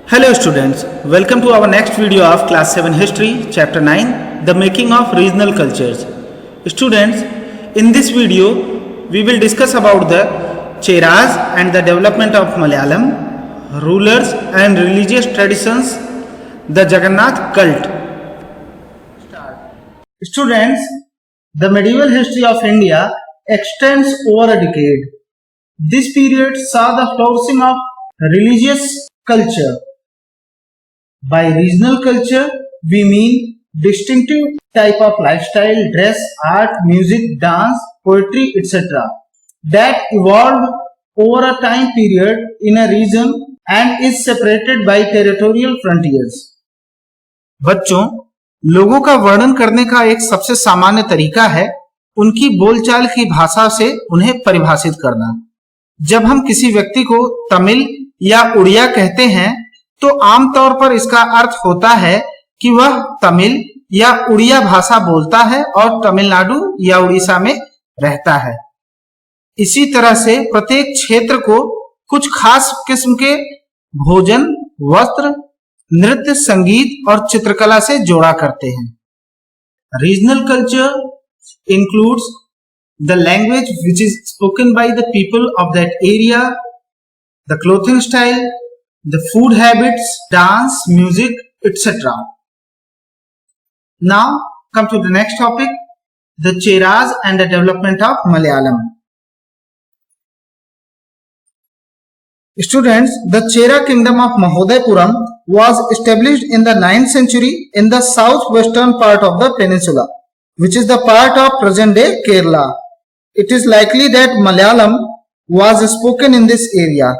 Hello students, welcome to our next video of class 7 history chapter 9, the making of regional cultures. Students, in this video we will discuss about the Cheras and the development of Malayalam, rulers and religious traditions, the Jagannath cult. Students, the medieval history of India extends over a decade. This period saw the flourishing of religious culture. By regional culture, we mean distinctive type of lifestyle, dress, art, music, dance, poetry, etc. that evolved over a time period in a region and is separated by territorial frontiers. बच्चों, लोगों का वर्णन करने का एक सबसे सामान्य तरीका है उनकी बोलचाल की भाषा से उन्हें परिभाषित करना। जब हम किसी व्यक्ति को तमिल या उड़िया कहते हैं तो आमतौर पर इसका अर्थ होता है कि वह तमिल या उड़िया भाषा बोलता है और तमिलनाडु या उड़ीसा में रहता है। इसी तरह से प्रत्येक क्षेत्र को कुछ खास किस्म के भोजन, वस्त्र, नृत्य, संगीत और चित्रकला से जोड़ा करते हैं। Regional culture includes the language which is spoken by the people of that area, the clothing style, the food habits, dance, music, etc. Now come to the next topic, the Cheras and the development of Malayalam. Students, the Chera kingdom of Mahodaipuram was established in the 9th century in the southwestern part of the peninsula, which is the part of present-day Kerala. It is likely that Malayalam was spoken in this area.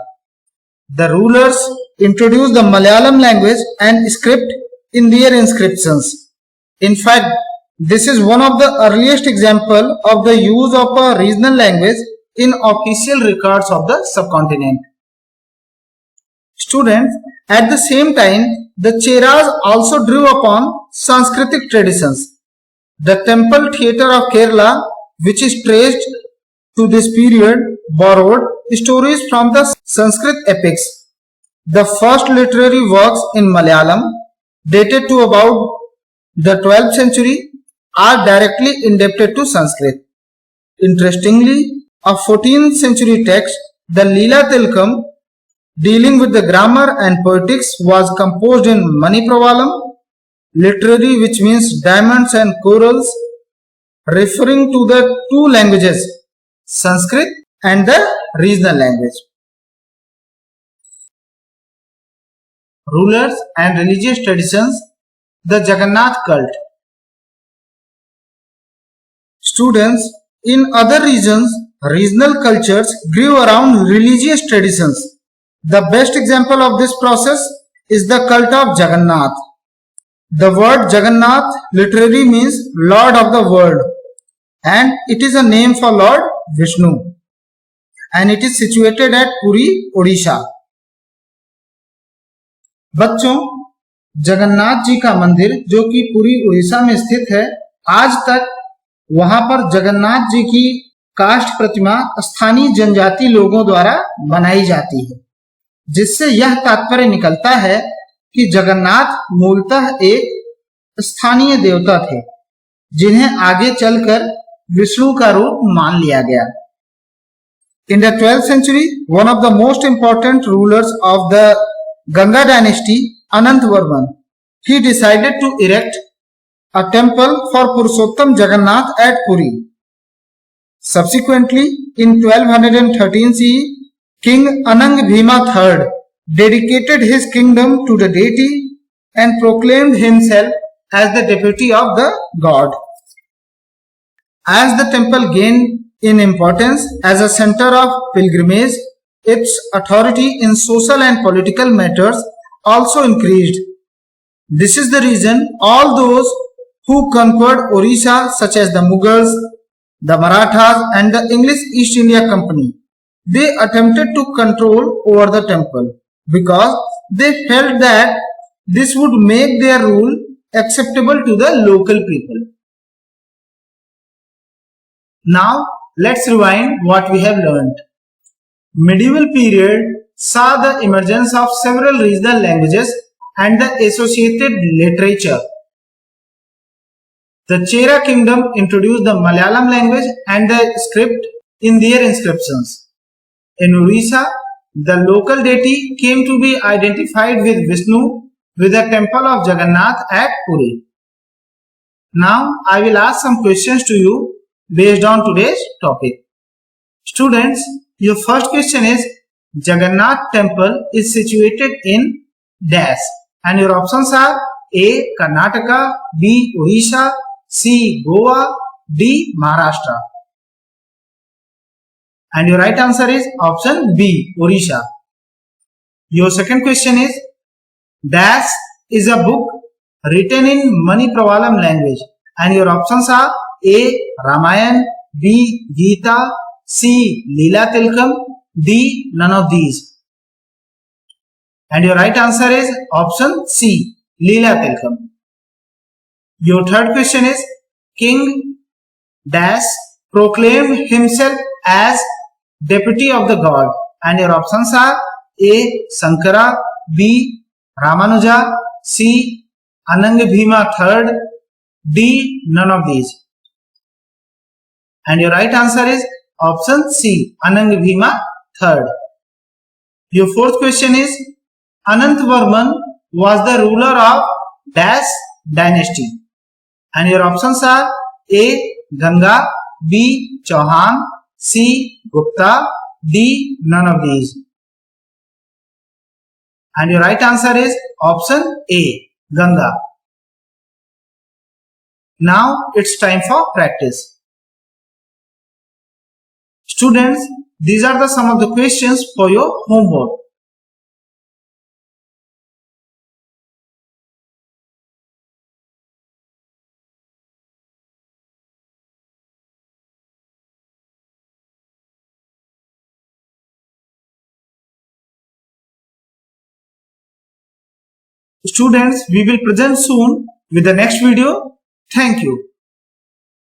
The rulers introduced the Malayalam language and script in their inscriptions. In fact, this is one of the earliest examples of the use of a regional language in official records of the subcontinent. Students, at the same time, the Cheras also drew upon Sanskritic traditions. The temple theatre of Kerala, which is traced to this period, borrowed stories from the Sanskrit epics. The first literary works in Malayalam, dated to about the 12th century, are directly indebted to Sanskrit. Interestingly, a 14th century text, the Leela Tilakam, dealing with the grammar and poetics, was composed in Manipravalam, literary, which means diamonds and corals, referring to the two languages, Sanskrit and the regional language. Rulers and religious traditions, the Jagannath cult. Students, in other regions, regional cultures grew around religious traditions. The best example of this process is the cult of Jagannath. The word Jagannath literally means Lord of the world, and it is a name for Lord Vishnu, and it is situated at Puri, Odisha. बच्चों, जगन्नाथ जी का मंदिर जो कि पुरी उड़ीसा में स्थित है, आज तक वहां पर जगन्नाथ जी की काष्ठ प्रतिमा स्थानीय जनजाति लोगों द्वारा बनाई जाती है, जिससे यह तात्पर्य निकलता है कि जगन्नाथ मूलतः एक स्थानीय देवता थे, जिन्हें आगे चलकर विष्णु का रूप मान लिया गया. In the 12th century, one of the most important rulers of the Ganga dynasty, Anantvarman, he decided to erect a temple for Purushottam Jagannath at Puri. Subsequently, in 1213 CE, King Anang Bhima III dedicated his kingdom to the deity and proclaimed himself as the deputy of the god. As the temple gained in importance as a center of pilgrimage, its authority in social and political matters also increased. This is the reason all those who conquered Orissa, such as the Mughals, the Marathas and the English East India Company, they attempted to control over the temple because they felt that this would make their rule acceptable to the local people. Now, let's rewind what we have learned. Medieval period saw the emergence of several regional languages and the associated literature. The Chera kingdom introduced the Malayalam language and the script in their inscriptions. In Orissa, the local deity came to be identified with Vishnu with the temple of Jagannath at Puri. Now I will ask some questions to you based on today's topic. Students, your first question is Jagannath temple is situated in dash, and your options are A. Karnataka, B. Odisha, C. Goa, D. Maharashtra. And your right answer is option B. Odisha. Your second question is dash is a book written in Manipravalam language, and your options are A. Ramayan, B. Gita, C. Leela Tilakam, D. None of these. And your right answer is option C. Leela Tilakam. Your third question is King Dash proclaimed himself as deputy of the god, and your options are A. Sankara, B. Ramanuja, C. Ananga Bhima III, D. None of these. And your right answer is option C. Ananga Bhima III. Your fourth question is Anantvarman was the ruler of Dash dynasty, and your options are A. Ganga, B. Chauhan, C. Gupta, D. None of these. And your right answer is option A. Ganga. Now it's time for practice. Students, these are the some of the questions for your homework. Students, we will present soon with the next video. Thank you.